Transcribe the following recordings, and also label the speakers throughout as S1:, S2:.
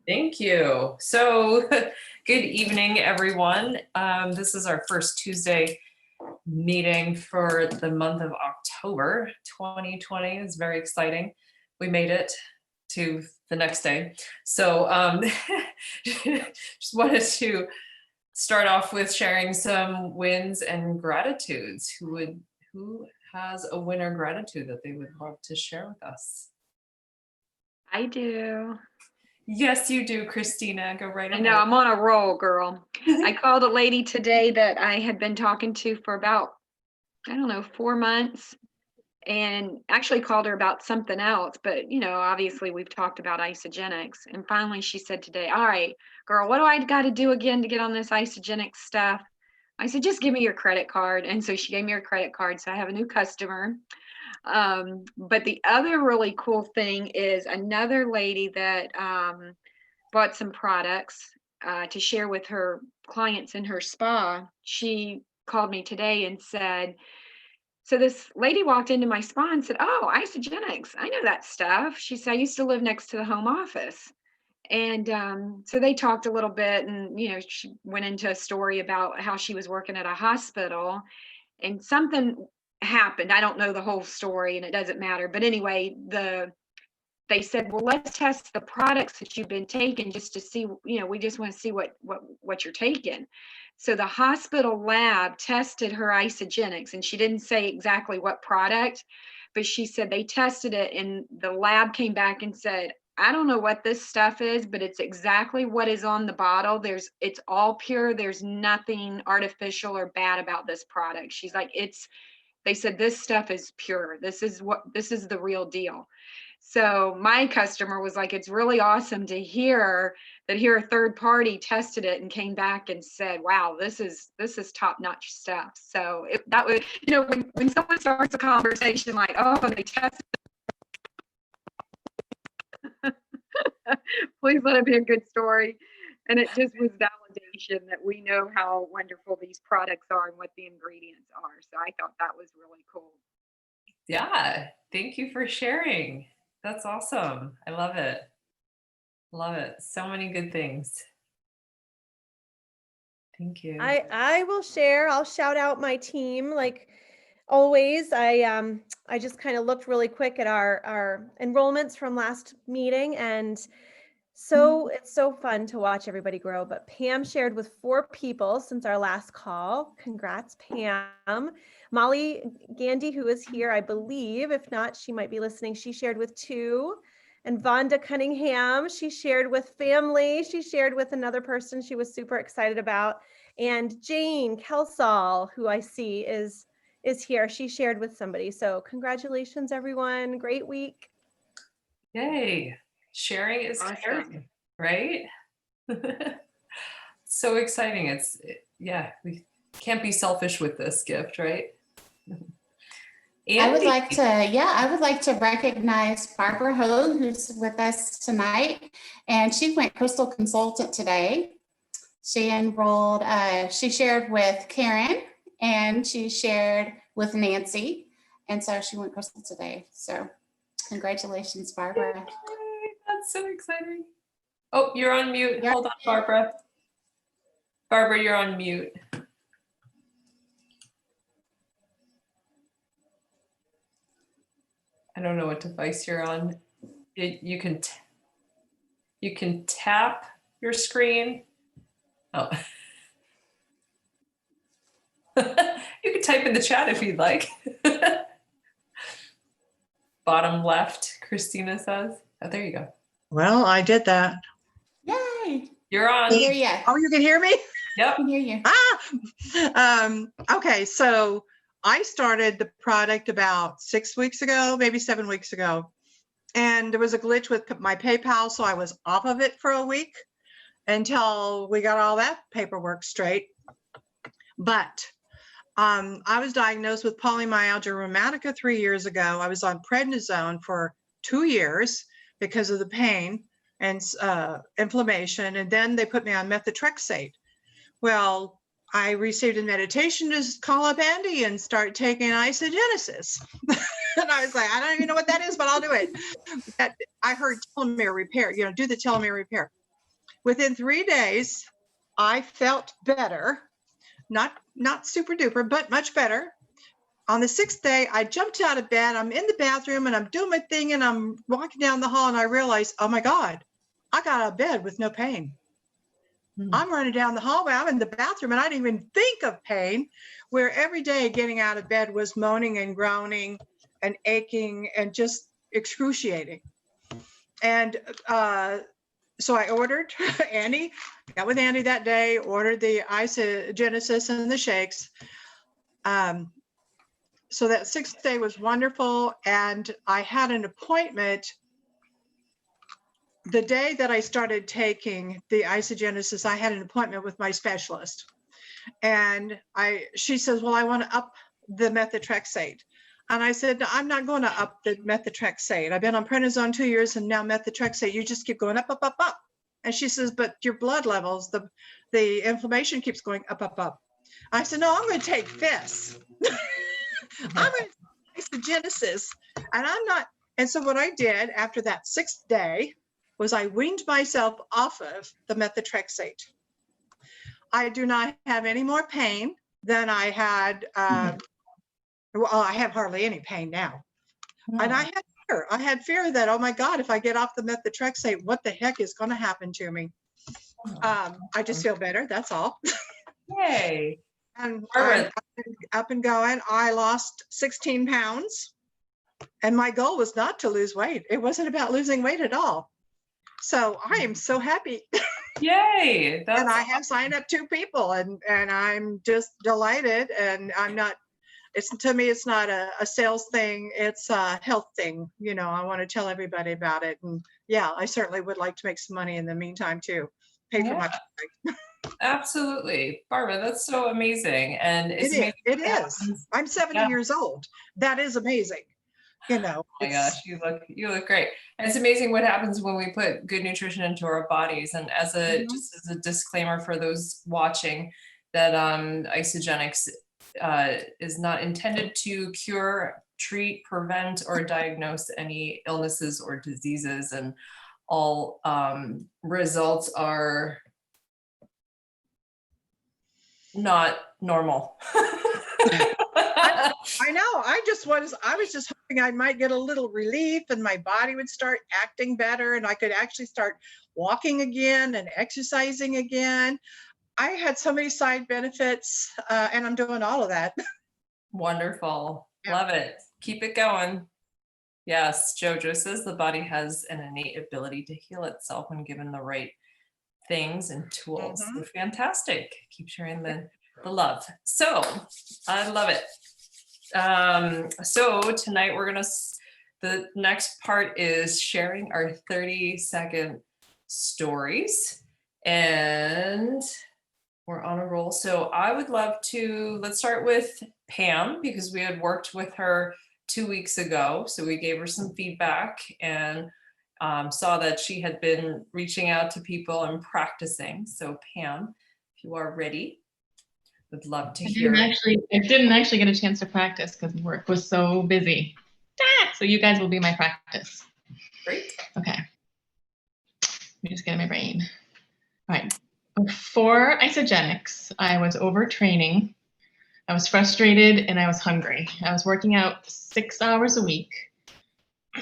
S1: Thank you. So good evening, everyone. This is our first Tuesday meeting for the month of October 2020. It's very exciting. We made it to the next day. So just wanted to start off with sharing some wins and gratitudes. Who has a win or gratitude that they would love to share with us?
S2: I do.
S1: Yes, you do, Christina. Go right
S2: I
S1: ahead.
S2: know, I'm on a roll, girl. I called a lady today that I had been talking to for about, I don't know, 4 months, and actually called her about something else. But, obviously we've talked about isogenics. And finally she said today, all right, girl, what do I got to do again to get on this isogenic stuff? I said, just give me your credit card. And so she gave me her credit card. So I have a new customer. But the other really cool thing is another lady that bought some products to share with her clients in her spa. She called me today and said, so this lady walked into my spa and said, oh, isogenics, I know that stuff. She said, I used to live next to the home office. And so they talked a little bit, and she went into a story about how she was working at a hospital and something happened. I don't know the whole story and it doesn't matter. But anyway, they said, well, let's test the products that you've been taking just to see, we just want to see what you're taking. So the hospital lab tested her isogenics, and she didn't say exactly what product, but she said they tested it and the lab came back and said, I don't know what this stuff is, but it's exactly what is on the bottle. It's all pure. There's nothing artificial or bad about this product. She's like, they said this stuff is pure. This is the real deal. So my customer was like, it's really awesome to hear a third party tested it and came back and said, wow, this is top notch stuff. So that was, when someone starts a conversation like, oh, they tested, please let it be a good story. And it just was validation that we know how wonderful these products are and what the ingredients are. So I thought that was really cool.
S1: Yeah, thank you for sharing. That's awesome. I love it. Love it. So many good things. Thank you.
S3: I will share. I'll shout out my team like always. I just kind of looked really quick at our enrollments from last meeting, and so it's so fun to watch everybody grow. But Pam shared with 4 people since our last call. Congrats, Pam. Molly Gandy, who is here, I believe. If not, she might be listening. She shared with 2. And Vonda Cunningham, she shared with family. She shared with another person she was super excited about. And Jane Kelsall, who I see is here. She shared with somebody. So congratulations, everyone. Great week.
S1: Yay. Sharing is
S2: Awesome.
S1: caring, right? So exciting. We can't be selfish with this gift, right?
S4: I would like to recognize Barbara Hogue, who's with us tonight, and she went Crystal Consultant today. She enrolled, she shared with Karen, and she shared with Nancy, and so she went Crystal today. So congratulations, Barbara.
S1: Yay, that's so exciting. Oh, you're on mute. Yeah. Hold on, Barbara. Barbara, you're on mute. I don't know what device you're on. You can tap your screen. Oh. You can type in the chat if you'd like. Bottom left, Christina says. Oh, there you go.
S5: Well, I did that.
S4: Yay.
S1: You're on.
S4: I hear you.
S5: Oh, you can hear me?
S1: Yep.
S4: I can hear you.
S5: Okay, so I started the product about 6 weeks ago, maybe 7 weeks ago. And there was a glitch with my PayPal, so I was off of it for a week until we got all that paperwork straight. But I was diagnosed with polymyalgia rheumatica 3 years ago. I was on prednisone for 2 years because of the pain and inflammation. And then they put me on methotrexate. Well, I received a meditation to call up Andy and start taking isogenesis. And I was like, I don't even know what that is, but I'll do it. I heard telomere repair, do the telomere repair. Within 3 days, I felt better, not super duper, but much better. On the 6th day, I jumped out of bed. I'm in the bathroom and I'm doing my thing and I'm walking down the hall and I realized, oh my God, I got out of bed with no pain. I'm running down the hallway. I'm in the bathroom and I didn't even think of pain, where every day getting out of bed was moaning and groaning and aching and just excruciating. And so I ordered Andy, got with Andy that day, ordered the Isogenesis and the shakes. So that 6th day was wonderful. And I had an appointment the day that I started taking the Isogenesis. I had an appointment with my specialist. And she says, well, I want to up the methotrexate. And I said, no, I'm not going to up the methotrexate. I've been on prednisone 2 years and now methotrexate, you just keep going up, up, up, up. And she says, but your blood levels, the inflammation keeps going up, up, up. I said, no, I'm going to take this. I'm going to take Isogenesis. And I'm not. And so what I did after that 6th day was I weaned myself off of the methotrexate. I do not have any more pain than I had. Well, I have hardly any pain now. And I had fear. I had fear that, oh my God, if I get off the methotrexate, what the heck is going to happen to me? I just feel better. That's all.
S1: Yay.
S5: And
S1: Barbara.
S5: I'm up and going. I lost 16 pounds. And my goal was not to lose weight. It wasn't about losing weight at all. So I am so happy.
S1: Yay.
S5: And I have signed up 2 people and I'm just delighted. And I'm not, to me, it's not a sales thing. It's a health thing. You know, I want to tell everybody about it. And yeah, I certainly would like to make some money in the meantime too. Pay for my
S1: Absolutely. Barbara, that's so amazing. And it's amazing.
S5: It is. I'm 70 years old. That is amazing. You know.
S1: Oh my gosh, you look great. And it's amazing what happens when we put good nutrition into our bodies. And as a just as a disclaimer for those watching, that Isogenics is not intended to cure, treat, prevent, or diagnose any illnesses or diseases, and all results are not normal.
S5: I know. I was just hoping I might get a little relief and my body would start acting better and I could actually start walking again and exercising again. I had so many side benefits and I'm doing all of that.
S1: Wonderful.
S5: Yeah.
S1: Love it. Keep it going. Yes, Jojo says the body has an innate ability to heal itself when given the right things and tools. So fantastic. Keep sharing the love. So I love it. So tonight the next part is sharing our 30-second stories, and we're on a roll. So I would love to, let's start with Pam, because we had worked with her 2 weeks ago. So we gave her some feedback and saw that she had been reaching out to people and practicing. So Pam, if you are ready, would love to hear.
S6: I didn't actually get a chance to practice because work was so busy. So you guys will be my practice.
S1: Great.
S6: Okay. Let me just get in my brain. All right. Before Isogenics, I was overtraining. I was frustrated and I was hungry. I was working out 6 hours a week,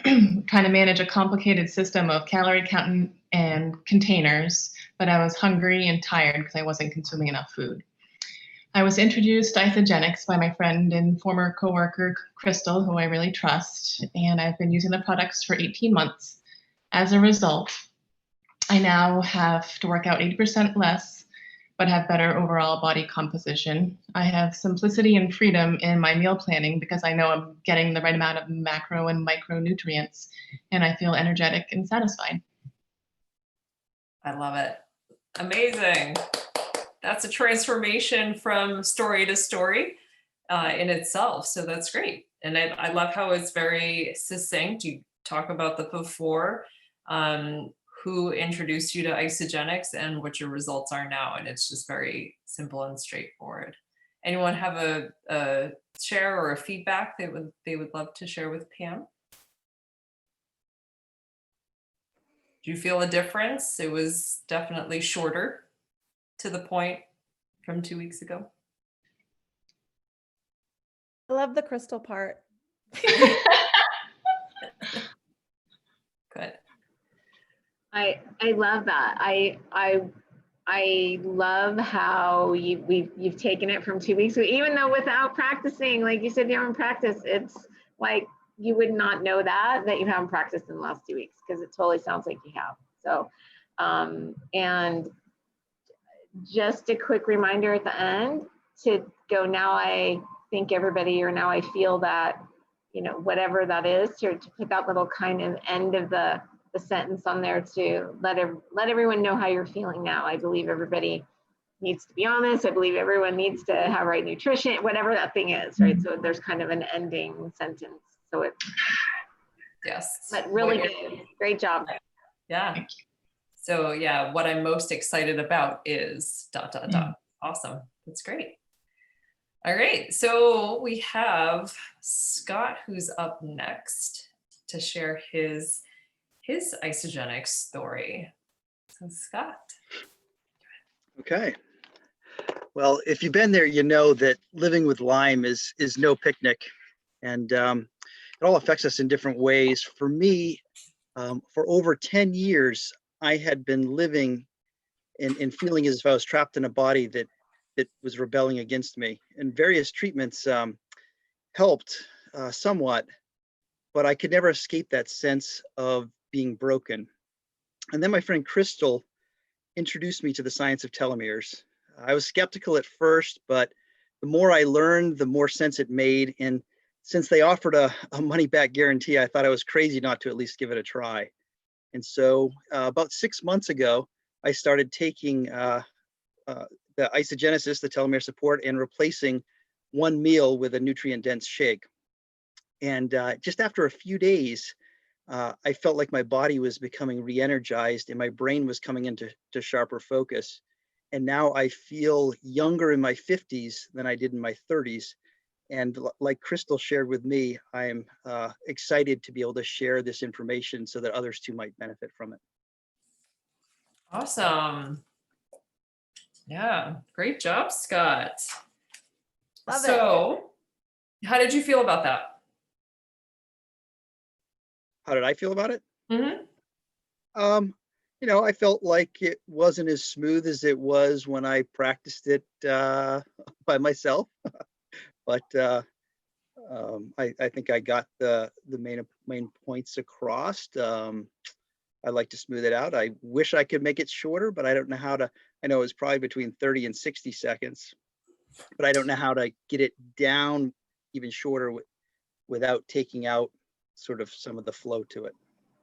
S6: trying to manage a complicated system of calorie counting and containers, but I was hungry and tired because I wasn't consuming enough food. I was introduced to Isogenics by my friend and former coworker, Crystal, who I really trust, and I've been using the products for 18 months. As a result, I now have to work out 80% less, but have better overall body composition. I have simplicity and freedom in my meal planning because I know I'm getting the right amount of macro and micronutrients, and I feel energetic and satisfied.
S1: I love it. Amazing. That's a transformation from story to story in itself. So that's great. And I love how it's very succinct. You talk about the before, who introduced you to Isogenics and what your results are now. And it's just very simple and straightforward. Anyone have a share or a feedback they would love to share with Pam? Do you feel a difference? It was definitely shorter to the point from 2 weeks ago.
S3: I love the crystal part.
S1: Good.
S7: I love that. I love how you've taken it from 2 weeks ago, even though without practicing, like you said, you haven't practiced. It's like you would not know that you haven't practiced in the last 2 weeks, because it totally sounds like you have. So, and just a quick reminder at the end to go, now I think everybody, or now I feel that, you know, whatever that is, to put that little kind of end of the sentence on there to let everyone know how you're feeling now. I believe everybody needs to be honest. I believe everyone needs to have right nutrition, whatever that thing is, right? So there's kind of an ending sentence. So it's,
S1: Yes.
S7: but really good. Great job.
S1: Yeah. So yeah, what I'm most excited about is ... Awesome. That's great. All right. So we have Scott, who's up next to share his isogenic story. So Scott.
S8: Okay. Well, if you've been there, you know that living with Lyme is no picnic, and it all affects us in different ways. For me, for over 10 years, I had been living and feeling as if I was trapped in a body that was rebelling against me. And various treatments helped somewhat, but I could never escape that sense of being broken. And then my friend Crystal introduced me to the science of telomeres. I was skeptical at first, but the more I learned, the more sense it made. And since they offered a money-back guarantee, I thought I was crazy not to at least give it a try. And so about 6 months ago, I started taking the isogenesis, the telomere support, and replacing one meal with a nutrient-dense shake. And just after a few days, I felt like my body was becoming re-energized and my brain was coming into sharper focus. And now I feel younger in my 50s than I did in my 30s. And like Crystal shared with me, I am excited to be able to share this information so that others too might benefit from it.
S1: Awesome. Yeah, great job, Scott.
S3: Love it.
S1: So, how did you feel about that?
S8: How did I feel about it?
S1: Mm-hmm.
S8: You know, I felt like it wasn't as smooth as it was when I practiced it by myself. But I think I got the main points across. I'd like to smooth it out. I wish I could make it shorter, but I don't know how to. I know it's probably between 30 and 60 seconds, but I don't know how to get it down even shorter without taking out sort of some of the flow to it.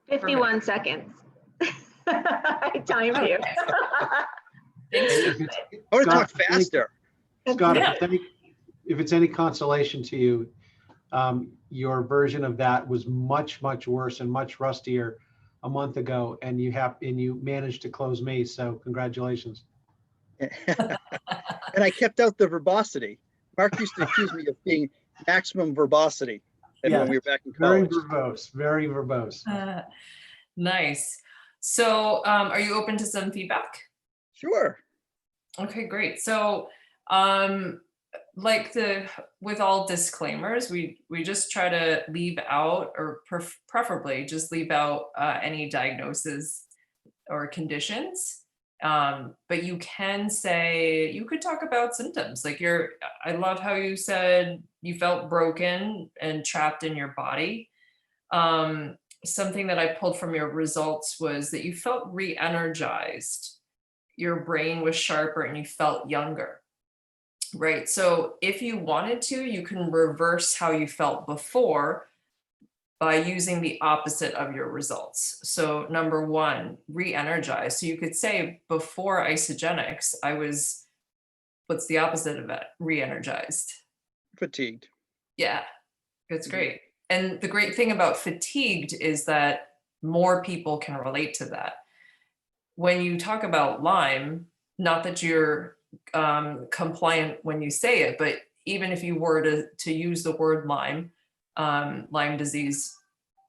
S7: 51 seconds. I timed you.
S1: Thanks.
S8: I want to talk
S9: Scott,
S8: faster.
S9: Scott,
S1: Yeah.
S9: if it's any consolation to you, your version of that was much worse and much rustier a month ago, and you managed to close me. So congratulations.
S8: And I kept out the verbosity. Mark used to accuse me of being maximum verbosity. And
S9: Yeah,
S8: when we were back in
S9: very
S8: college.
S9: verbose, very verbose.
S1: Nice. So, are you open to some feedback?
S8: Sure.
S1: Okay, great. So, with all disclaimers, we just try to leave out, or preferably just leave out any diagnosis or conditions. But you can say, you could talk about symptoms. Like I love how you said you felt broken and trapped in your body. Something that I pulled from your results was that you felt re-energized. Your brain was sharper and you felt younger. Right. So if you wanted to, you can reverse how you felt before by using the opposite of your results. So number one, re-energized. So you could say before isogenics, what's the opposite of it? Re-energized.
S8: Fatigued.
S1: Yeah, that's great. And the great thing about fatigued is that more people can relate to that. When you talk about Lyme, not that you're compliant when you say it, but even if you were to use the word Lyme, Lyme disease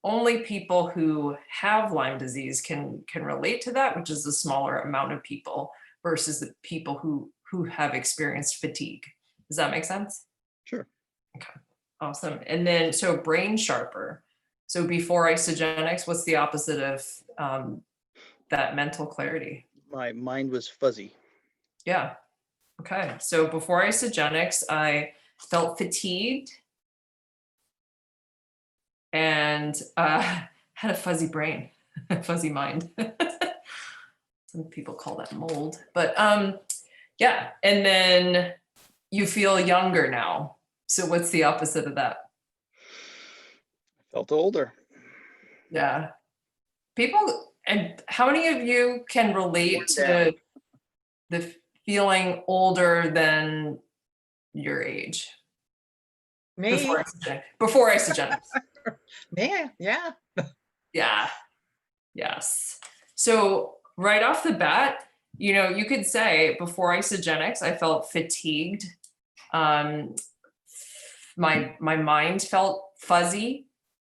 S1: only people who have Lyme disease can relate to that, which is a smaller amount of people versus the people who have experienced fatigue. Does that make sense?
S8: Sure.
S1: Okay, awesome. And then, so brain sharper. So before Isogenics, what's the opposite of that mental clarity?
S8: My mind was fuzzy.
S1: Yeah. Okay. So before Isogenics, I felt fatigued and had a fuzzy brain, fuzzy mind. Some people call that mold, but yeah. And then you feel younger now. So what's the opposite of that?
S8: Felt older.
S1: Yeah. People, and how many of you can relate to the feeling older than your age?
S5: Me?
S1: Before Isogenics.
S5: Man, yeah.
S1: Yeah. Yes. So right off the bat, you know, you could say before Isogenics, I felt fatigued. My mind felt fuzzy,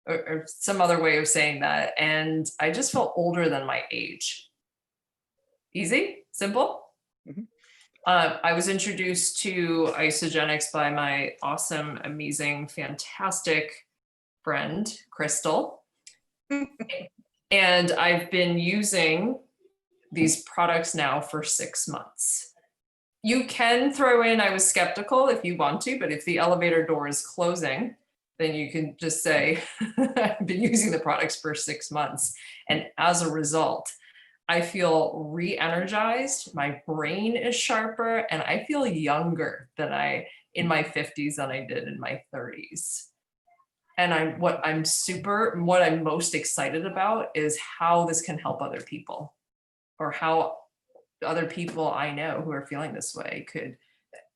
S1: or some other way of saying that, and I just felt older than my age. Easy, simple.
S8: Mhm.
S1: I was introduced to Isogenics by my awesome, amazing, fantastic friend, Crystal. And I've been using these products now for 6 months. You can throw in, I was skeptical if you want to, but if the elevator door is closing, then you can just say, I've been using the products for 6 months. And as a result, I feel re-energized, my brain is sharper, and I feel younger than in my 50s than I did in my 30s. And what I'm most excited about is how this can help other people, or how other people I know who are feeling this way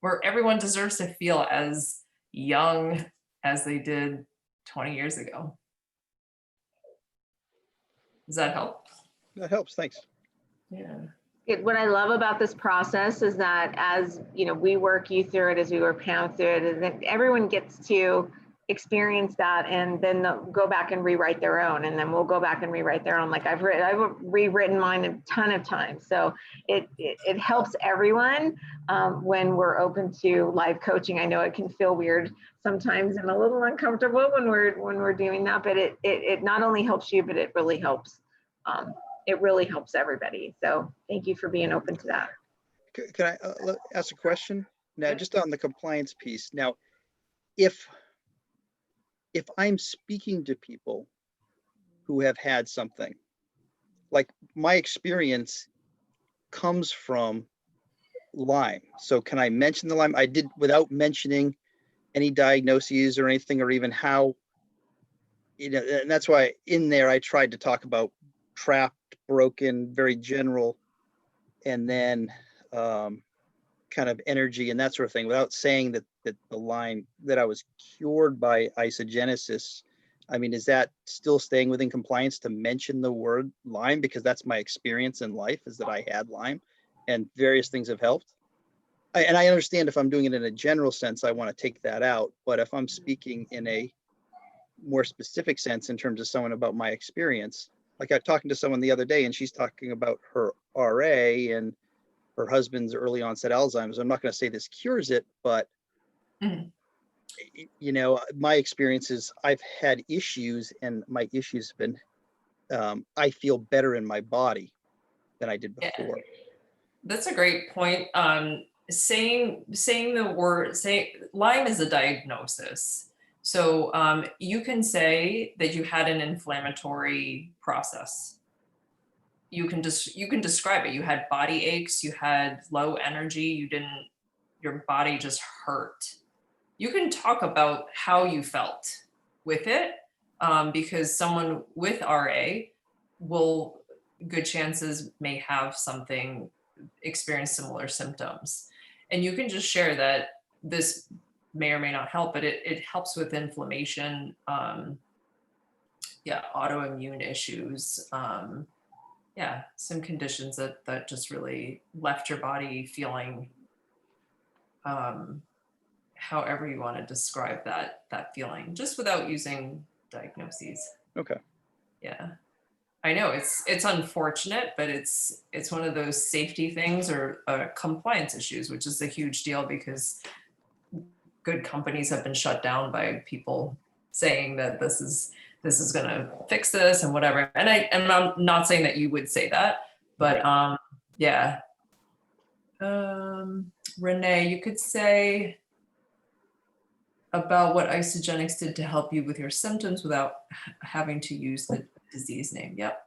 S1: where everyone deserves to feel as young as they did 20 years ago. Does that help?
S8: That helps. Thanks.
S1: Yeah.
S7: What I love about this process is that as you know, we work you through it, as we work Pam through it, and then everyone gets to experience that, and then they'll go back and rewrite their own, and then we'll go back and rewrite their own. Like I've rewritten mine a ton of times, so it helps everyone when we're open to live coaching. I know it can feel weird sometimes and a little uncomfortable when we're doing that, but it not only helps you, but it really helps. It really helps everybody. So thank you for being open to that.
S8: Can I ask a question? Now, just on the compliance piece. Now, if I'm speaking to people who have had something, like my experience comes from Lyme. So can I mention the Lyme? I did without mentioning any diagnoses or anything, or even how, you know, and that's why in there I tried to talk about trapped, broken, very general, and then kind of energy and that sort of thing, without saying that the Lyme, that I was cured by isogenesis. I mean, is that still staying within compliance to mention the word Lyme? Because that's my experience in life, is that I had Lyme and various things have helped. And I understand if I'm doing it in a general sense, I want to take that out. But if I'm speaking in a more specific sense in terms of someone about my experience, like I was talking to someone the other day and she's talking about her RA and her husband's early onset Alzheimer's. I'm not going to say this cures it, but you know, my experience is I've had issues, and my issues have been, I feel better in my body than I did before.
S1: Yeah. That's a great point. Saying the word, Lyme is a diagnosis. So you can say that you had an inflammatory process. You can describe it. You had body aches, you had low energy, your body just hurt. You can talk about how you felt with it, because someone with RA good chances may have experience similar symptoms. And you can just share that this may or may not help, but it helps with inflammation, autoimmune issues, some conditions that just really left your body feeling, however you want to describe that feeling, just without using diagnoses.
S8: Okay.
S1: Yeah. I know it's unfortunate, but it's one of those safety things or compliance issues, which is a huge deal because good companies have been shut down by people saying that this is going to fix this and whatever. And I'm not saying that you would say that, but yeah. Renee, you could say about what Isogenics did to help you with your symptoms without having to use the disease name. Yep.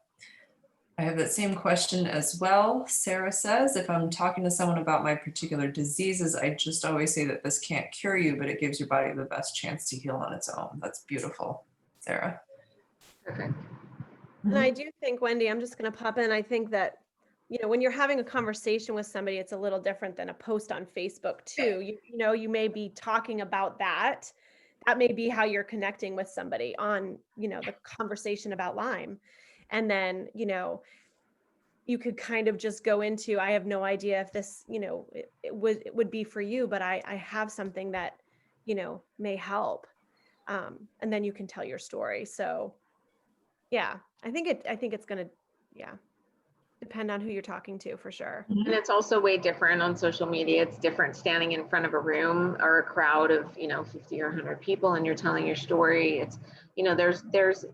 S1: I have that same question as well. Sarah says, if I'm talking to someone about my particular diseases, I just always say that this can't cure you, but it gives your body the best chance to heal on its own. That's beautiful, Sarah.
S7: Perfect.
S3: And I do think, Wendy, I'm just going to pop in. I think that, when you're having a conversation with somebody, it's a little different than a post on Facebook too. You may be talking about that. That may be how you're connecting with somebody on, the conversation about Lyme. And then, you could kind of just go into, I have no idea if this, it would be for you, but I have something that, may help. And then you can tell your story. So yeah, I think it's going to, depend on who you're talking to for sure.
S7: And it's also way different on social media. It's different standing in front of a room or a crowd of, 50 or 100 people and you're telling your story. It's, there's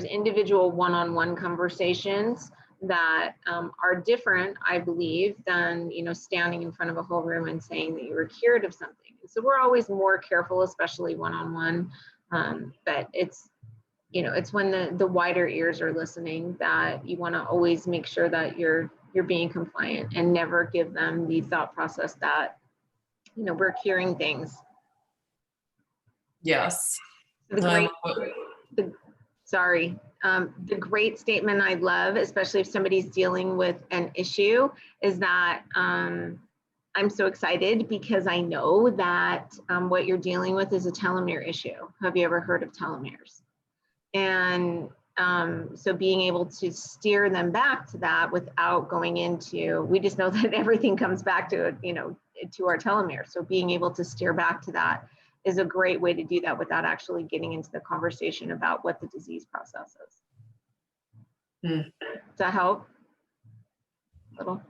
S7: individual one-on-one conversations that are different, I believe, than, standing in front of a whole room and saying that you were cured of something. And so we're always more careful, especially one-on-one. But it's, it's when the wider ears are listening that you want to always make sure that you're being compliant and never give them the thought process that, we're curing things.
S1: Yes.
S7: The great statement I love, especially if somebody's dealing with an issue, is that I'm so excited because I know that what you're dealing with is a telomere issue. Have you ever heard of telomeres? And so being able to steer them back to that without going into, we just know that everything comes back to, to our telomere. So being able to steer back to that is a great way to do that without actually getting into the conversation about what the disease process is. Does that help? Little.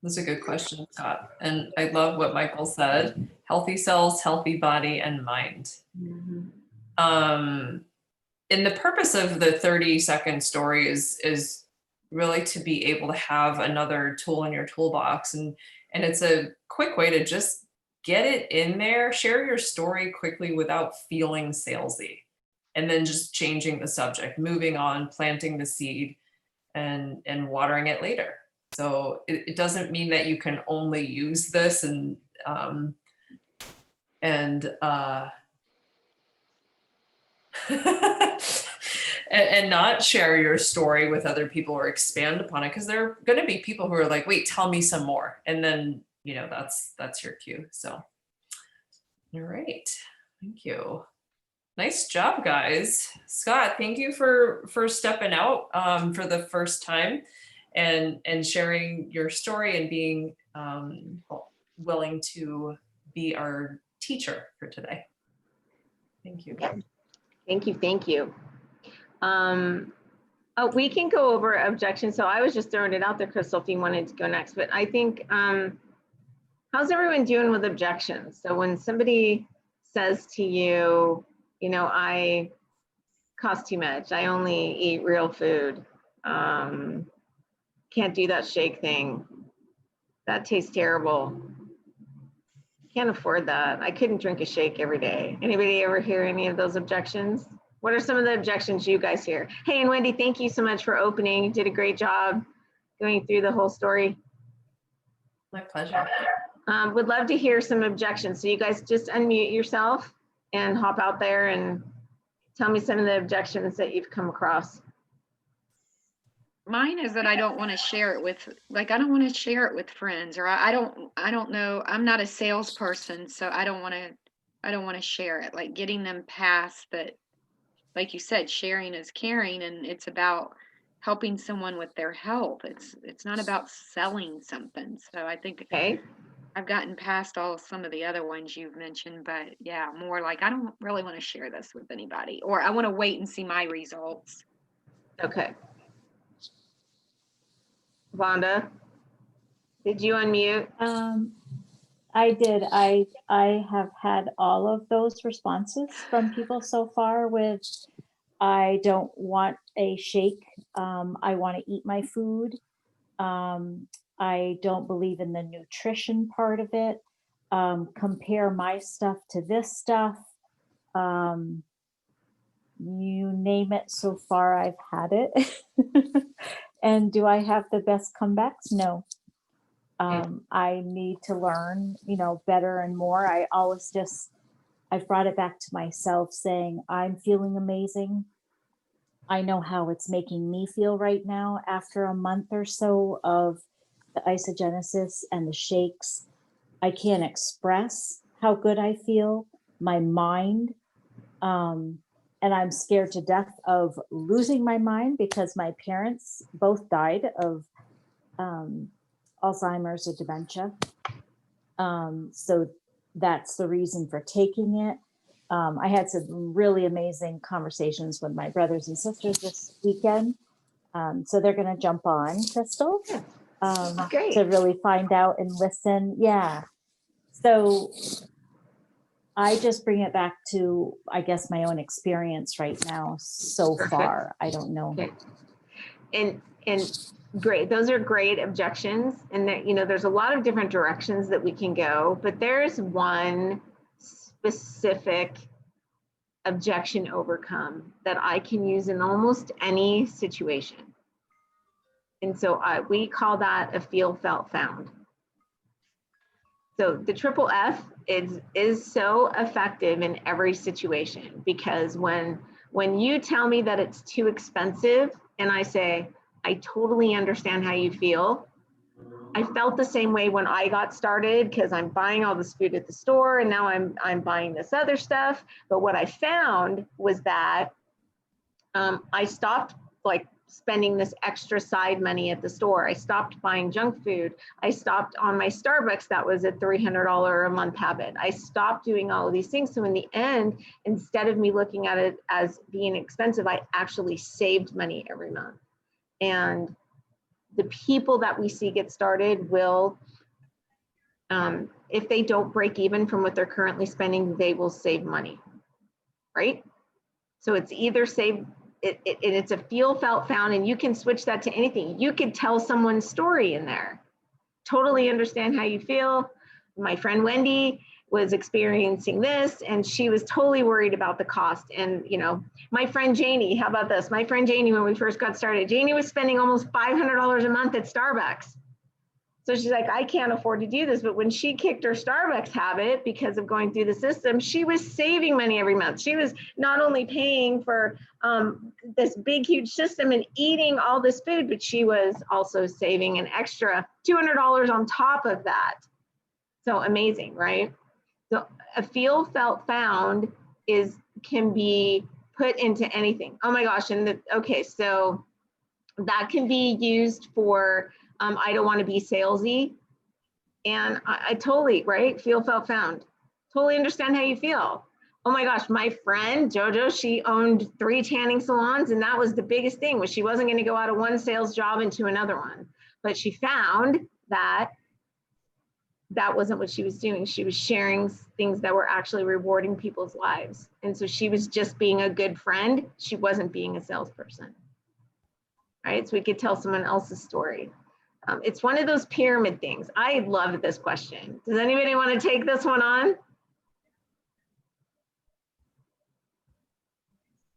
S1: That's a good question, Scott. And I love what Michael said, healthy cells, healthy body and mind. And the purpose of the 30-second story is really to be able to have another tool in your toolbox. And it's a quick way to just get it in there, share your story quickly without feeling salesy. And then just changing the subject, moving on, planting the seed and watering it later. So it doesn't mean that you can only use this and and not share your story with other people or expand upon it, because there are going to be people who are like, wait, tell me some more. And then, that's your cue. So, all right. Thank you. Nice job, guys. Scott, thank you for stepping out for the first time and sharing your story and being willing to be our teacher for today. Thank you.
S7: Thank you. We can go over objections. So I was just throwing it out there, Crystal, if you wanted to go next, but I think, how's everyone doing with objections? So when somebody says to you, I cost too much, I only eat real food, can't do that shake thing, that tastes terrible, can't afford that, I couldn't drink a shake every day. Anybody ever hear any of those objections? What are some of the objections you guys hear? Hey, and Wendy, thank you so much for opening. You did a great job going through the whole story.
S1: My pleasure.
S7: Would love to hear some objections. So you guys just unmute yourself and hop out there and tell me some of the objections that you've come across.
S2: Mine is that I don't want to share it with, I don't want to share it with friends, or I don't know. I'm not a salesperson, so I don't want to share it. Like getting them past that. Like you said, sharing is caring, and it's about helping someone with their health. It's not about selling something. So I think,
S7: Okay.
S2: I've gotten past some of the other ones you've mentioned, but yeah, more like I don't really want to share this with anybody, or I want to wait and see my results.
S7: Okay. Vonda, did you unmute?
S10: I did. I have had all of those responses from people so far with, I don't want a shake. I want to eat my food. I don't believe in the nutrition part of it. Compare my stuff to this stuff. You name it, so far I've had it. And do I have the best comebacks? No. I need to learn, better and more. I've brought it back to myself saying, I'm feeling amazing. I know how it's making me feel right now after a month or so of the isogenesis and the shakes. I can't express how good I feel, my mind. And I'm scared to death of losing my mind because my parents both died of Alzheimer's or dementia. So that's the reason for taking it. I had some really amazing conversations with my brothers and sisters this weekend. So they're going to jump on, Crystal, to really find out and listen. Yeah. So I just bring it back to, I guess, my own experience right now so far. I don't know.
S7: Okay. And great. Those are great objections. And that, there's a lot of different directions that we can go, but there's one specific objection overcome that I can use in almost any situation. And so we call that a feel, felt, found. So the triple F is so effective in every situation, because when you tell me that it's too expensive and I say, I totally understand how you feel. I felt the same way when I got started because I'm buying all this food at the store and now I'm buying this other stuff. But what I found was that I stopped spending this extra side money at the store. I stopped buying junk food. I stopped on my Starbucks. That was a $300 a month habit. I stopped doing all of these things. So in the end, instead of me looking at it as being expensive, I actually saved money every month. And the people that we see get started will, if they don't break even from what they're currently spending, they will save money, right? So it's either save, it's a feel, felt, found, and you can switch that to anything. You could tell someone's story in there. Totally understand how you feel. My friend Wendy was experiencing this and she was totally worried about the cost. And my friend Janie, how about this? My friend Janie, when we first got started, Janie was spending almost $500 a month at Starbucks. So she's like, I can't afford to do this. But when she kicked her Starbucks habit because of going through the system, she was saving money every month. She was not only paying for this big, huge system and eating all this food, but she was also saving an extra $200 on top of that. So amazing, right? So a feel, felt, found can be put into anything. Oh my gosh, okay, so that can be used for, I don't want to be salesy. And I totally, right? Feel, felt, found. Totally understand how you feel. Oh my gosh, my friend Jojo, she owned 3 tanning salons, and that was the biggest thing, was she wasn't going to go out of one sales job into another one. But she found that wasn't what she was doing. She was sharing things that were actually rewarding people's lives. And so she was just being a good friend. She wasn't being a salesperson, right? So we could tell someone else's story. It's one of those pyramid things. I love this question. Does anybody want to take this one on?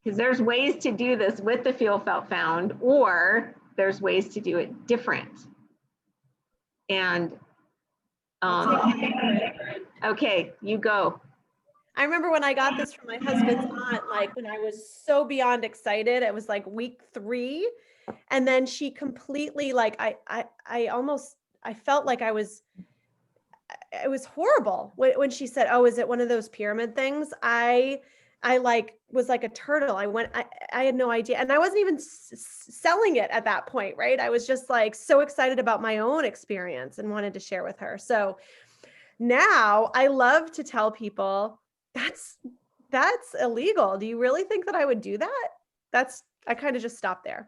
S7: Because there's ways to do this with the feel, felt, found, or there's ways to do it different. And okay, you go.
S3: I remember when I got this from my husband's aunt, when I was so beyond excited, it was week 3. And then she completely, I felt like it was horrible when she said, oh, is it one of those pyramid things? I was like a turtle. I had no idea. And I wasn't even selling it at that point, right? I was just so excited about my own experience and wanted to share with her. So Now I love to tell people that's illegal. Do you really think that I would do that? I kind of just stop there.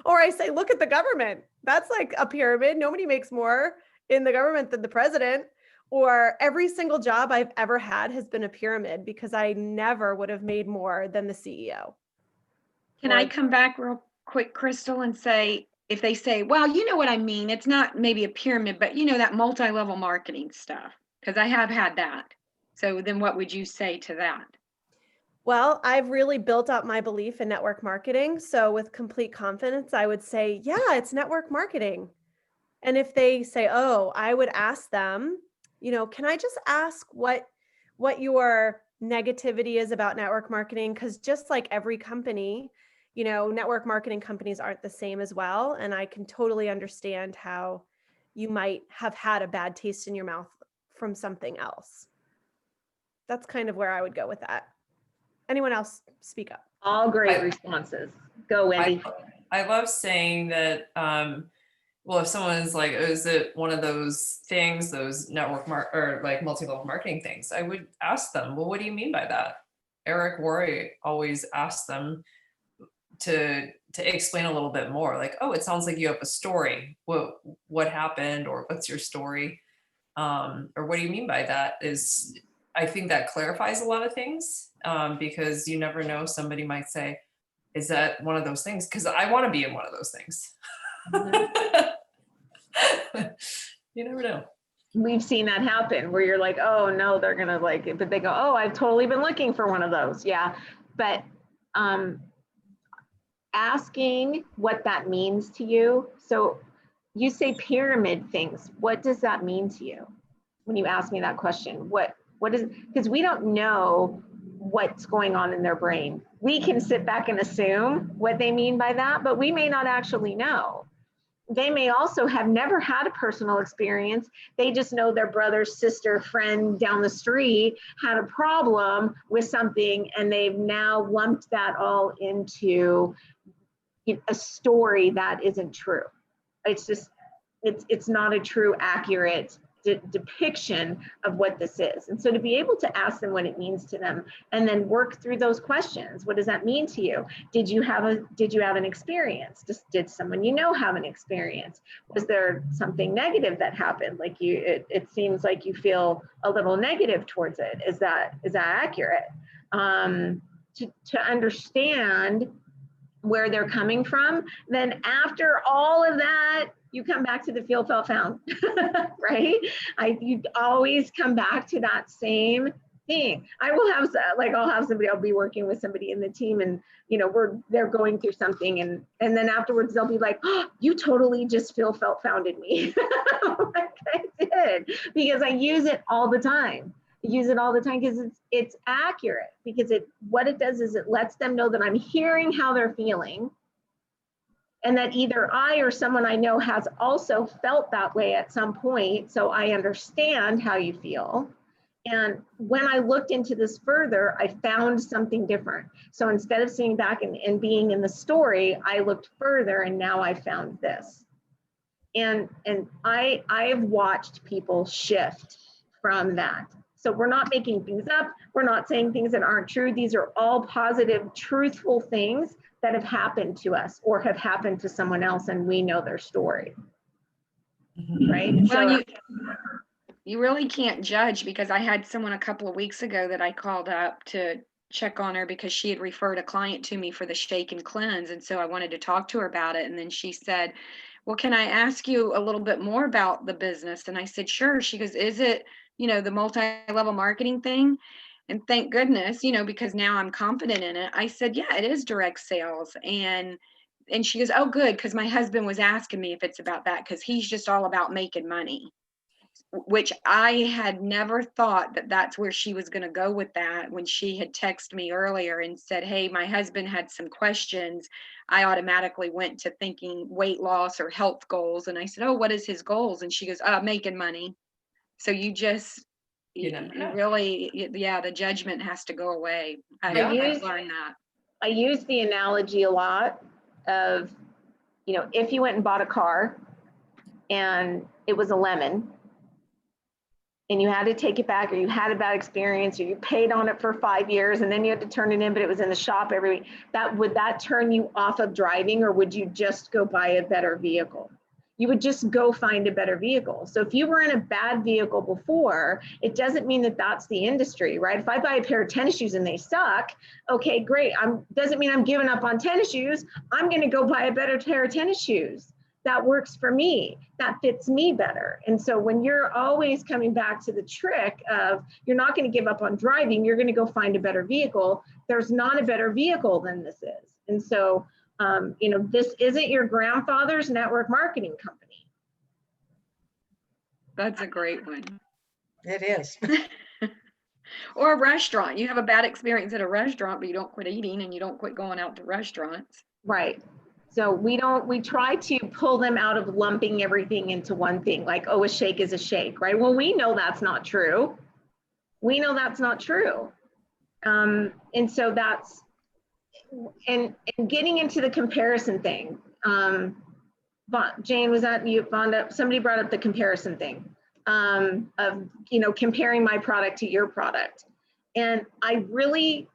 S3: Or I say, look at the government. That's like a pyramid. Nobody makes more in the government than the president. Or every single job I've ever had has been a pyramid because I never would have made more than the CEO.
S2: Can I come back real quick, Crystal, and say, if they say, well, you know what I mean, it's not maybe a pyramid, but you know, that multi-level marketing stuff, because I have had that. So then what would you say to that?
S3: Well, I've really built up my belief in network marketing. So with complete confidence, I would say, yeah, it's network marketing. And if they say, oh, I would ask them, can I just ask what your negativity is about network marketing? Because just like every company, network marketing companies aren't the same as well. And I can totally understand how you might have had a bad taste in your mouth from something else. That's kind of where I would go with that. Anyone else speak up?
S7: All great responses. Go, Wendy.
S1: I love saying that, well, if someone is like, oh, is it one of those things, those network or like multi-level marketing things, I would ask them, well, what do you mean by that? Eric Worre always asks them to explain a little bit more, like, oh, it sounds like you have a story. What happened, or what's your story? Or what do you mean by that? I think that clarifies a lot of things, because you never know, somebody might say, is that one of those things? Because I want to be in one of those things. You never know.
S7: We've seen that happen where you're like, oh no, they're gonna like it, but they go, oh, I've totally been looking for one of those. Yeah, but asking what that means to you. So you say pyramid things. What does that mean to you when you ask me that question? What is, because we don't know what's going on in their brain. We can sit back and assume what they mean by that, but we may not actually know. They may also have never had a personal experience. They just know their brother, sister, friend down the street had a problem with something, and they've now lumped that all into a story that isn't true. It's just, it's not a true, accurate depiction of what this is. And so to be able to ask them what it means to them and then work through those questions. What does that mean to you? Did you have an experience? Did someone you know have an experience? Was there something negative that happened? Like it seems like you feel a little negative towards it. Is that accurate? To understand where they're coming from, then after all of that, you come back to the feel, felt, found, right? You always come back to that same thing. I'll be working with somebody in the team, and they're going through something, and then afterwards they'll be like, oh, you totally just feel, felt, founded me. Like I did, because I use it all the time. Because it's accurate, because what it does is it lets them know that I'm hearing how they're feeling, and that either I or someone I know has also felt that way at some point, so I understand how you feel. And when I looked into this further, I found something different. So instead of sitting back and being in the story, I looked further, and now I found this. And I have watched people shift from that. So we're not making things up. We're not saying things that aren't true. These are all positive, truthful things that have happened to us or have happened to someone else, and we know their story, right?
S2: Well, you really can't judge, because I had someone a couple of weeks ago that I called up to check on her because she had referred a client to me for the shake and cleanse. And so I wanted to talk to her about it. And then she said, well, can I ask you a little bit more about the business? And I said, sure. She goes, is it, the multi-level marketing thing? And thank goodness, because now I'm confident in it. I said, yeah, it is direct sales. And she goes, oh, good. Because my husband was asking me if it's about that, because he's just all about making money, which I had never thought that that's where she was going to go with that. When she had texted me earlier and said, hey, my husband had some questions, I automatically went to thinking weight loss or health goals. And I said, oh, what is his goals? And she goes, making money. So you really, the judgment has to go away. I've learned that.
S7: I use the analogy a lot of, if you went and bought a car and it was a lemon, and you had to take it back, or you had a bad experience, or you paid on it for 5 years and then you had to turn it in, but it was in the shop every week, would that turn you off of driving, or would you just go buy a better vehicle? You would just go find a better vehicle. So if you were in a bad vehicle before, it doesn't mean that that's the industry, right? If I buy a pair of tennis shoes and they suck, okay, great. Doesn't mean I'm giving up on tennis shoes. I'm going to go buy a better pair of tennis shoes. That works for me. That fits me better. And so when you're always coming back to the trick of you're not going to give up on driving, you're going to go find a better vehicle. There's not a better vehicle than this is. And so you know, this isn't your grandfather's network marketing company.
S2: That's a great one.
S5: It is.
S2: Or a restaurant. You have a bad experience at a restaurant, but you don't quit eating and you don't quit going out to restaurants.
S7: Right. So we try to pull them out of lumping everything into one thing, like, oh, a shake is a shake, right? Well, we know that's not true. We know that's not true. And so that's, and getting into the comparison thing. Jane, was that you, Vonda? Somebody brought up the comparison thing of, you know, comparing my product to your product. And I really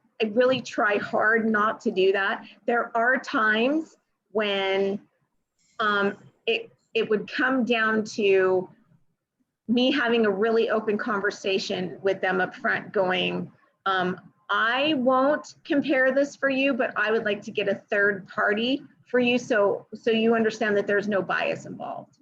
S7: try hard not to do that. There are times when it would come down to me having a really open conversation with them up front going, I won't compare this for you, but I would like to get a third party for you so you understand that there's no bias involved,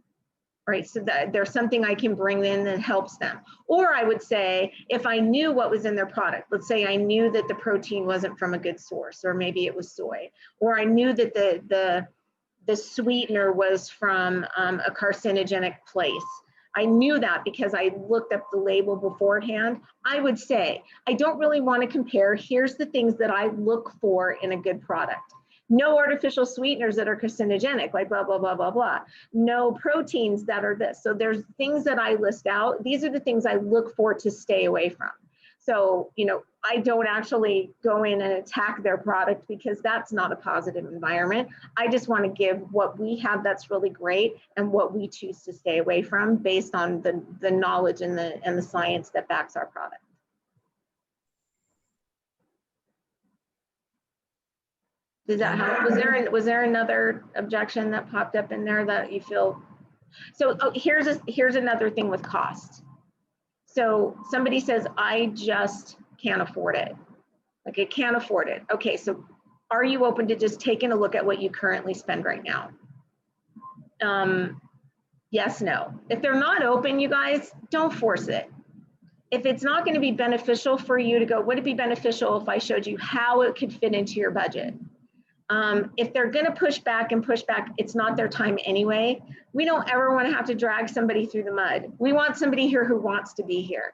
S7: right? So that there's something I can bring in that helps them. Or I would say, if I knew what was in their product, let's say I knew that the protein wasn't from a good source, or maybe it was soy, or I knew that the sweetener was from a carcinogenic place. I knew that because I looked up the label beforehand. I would say, I don't really want to compare. Here's the things that I look for in a good product. No artificial sweeteners that are carcinogenic, like blah, blah, blah, blah, blah. No proteins that are this. So there's things that I list out. These are the things I look for to stay away from. So, you know, I don't actually go in and attack their product because that's not a positive environment. I just want to give what we have that's really great and what we choose to stay away from based on the knowledge and the science that backs our product. Does that help? Was there another objection that popped up in there that you feel? So here's another thing with cost. So somebody says, I just can't afford it. Like, I can't afford it. Okay, so are you open to just taking a look at what you currently spend right now? Yes, no. If they're not open, you guys, don't force it. If it's not going to be beneficial for you to go, would it be beneficial if I showed you how it could fit into your budget? If they're going to push back, it's not their time anyway. We don't ever want to have to drag somebody through the mud. We want somebody here who wants to be here.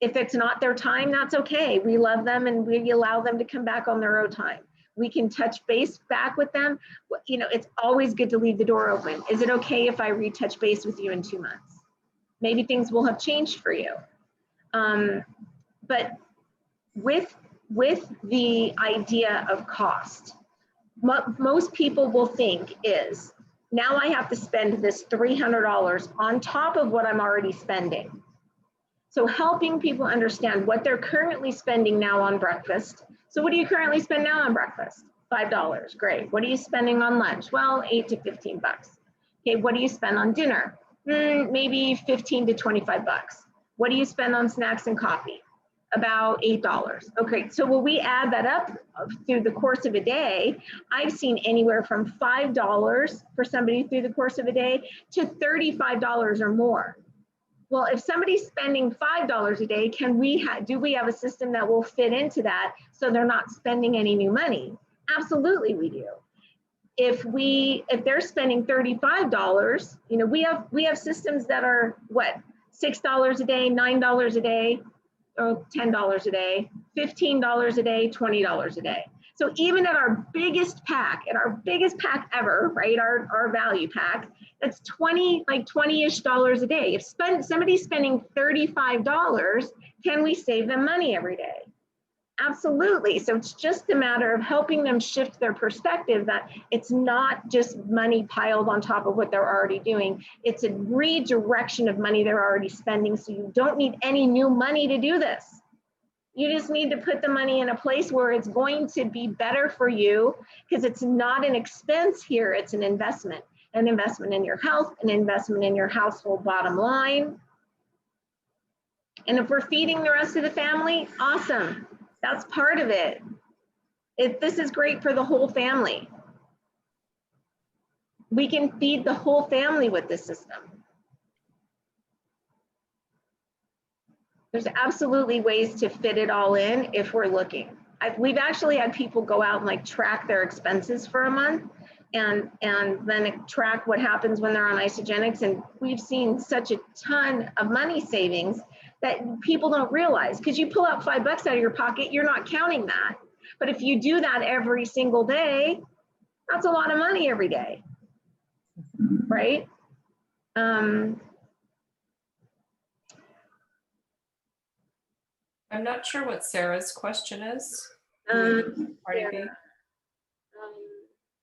S7: If it's not their time, that's okay. We love them and we allow them to come back on their own time. We can touch base back with them. You know, it's always good to leave the door open. Is it okay if I retouch base with you in 2 months? Maybe things will have changed for you. But with the idea of cost, most people will think is, now I have to spend this $300 on top of what I'm already spending. So helping people understand what they're currently spending now on breakfast. So what do you currently spend now on breakfast? $5, great. What are you spending on lunch? Well, 8 to 15 bucks. Okay, what do you spend on dinner? Maybe 15 to 25 bucks. What do you spend on snacks and coffee? About $8. Okay, so will we add that up through the course of a day? I've seen anywhere from $5 for somebody through the course of a day to $35 or more. Well, if somebody's spending $5 a day, do we have a system that will fit into that so they're not spending any new money? Absolutely we do. If they're spending $35, you know, we have systems that are what, $6 a day, $9 a day, or $10 a day, $15 a day, $20 a day. So even at our biggest pack, ever, right? Our value pack, that's $20-ish a day. If somebody's spending $35, can we save them money every day? Absolutely. So it's just a matter of helping them shift their perspective that it's not just money piled on top of what they're already doing. It's a redirection of money they're already spending. So you don't need any new money to do this. You just need to put the money in a place where it's going to be better for you, because it's not an expense here, it's an investment in your health, an investment in your household bottom line. And if we're feeding the rest of the family, awesome. That's part of it. This is great for the whole family. We can feed the whole family with this system. There's absolutely ways to fit it all in if we're looking. We've actually had people go out and like track their expenses for a month and then track what happens when they're on isogenics. And we've seen such a ton of money savings that people don't realize, because you pull out $5 out of your pocket, you're not counting that. But if you do that every single day, that's a lot of money every day, right?
S1: I'm not sure what Sarah's question is. Party B?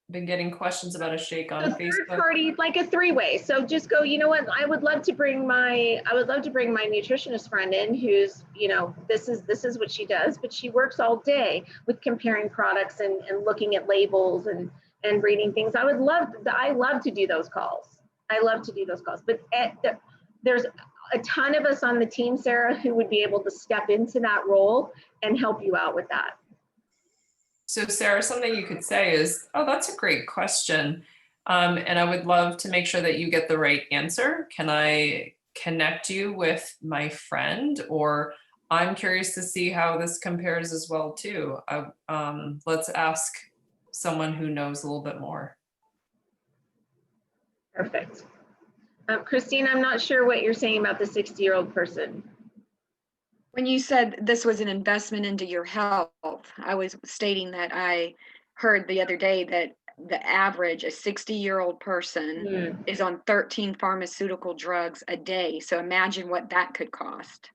S1: Been getting questions about a shake on
S7: A third
S1: Facebook.
S7: party, like a three-way. So just go, you know what, I would love to bring my nutritionist friend in who's, you know, this is what she does, but she works all day with comparing products and looking at labels and reading things. I love to do those calls. I love to do those calls, but there's a ton of us on the team, Sarah, who would be able to step into that role and help you out with that.
S1: So Sarah, something you could say is, oh, that's a great question. And I would love to make sure that you get the right answer. Can I connect you with my friend? Or I'm curious to see how this compares as well too. Let's ask someone who knows a little bit more.
S7: Perfect. Christine, I'm not sure what you're saying about the 60-year-old person.
S2: When you said this was an investment into your health, I was stating that I heard the other day that the average, a 60-year-old person is on 13 pharmaceutical drugs a day. So imagine what that could cost.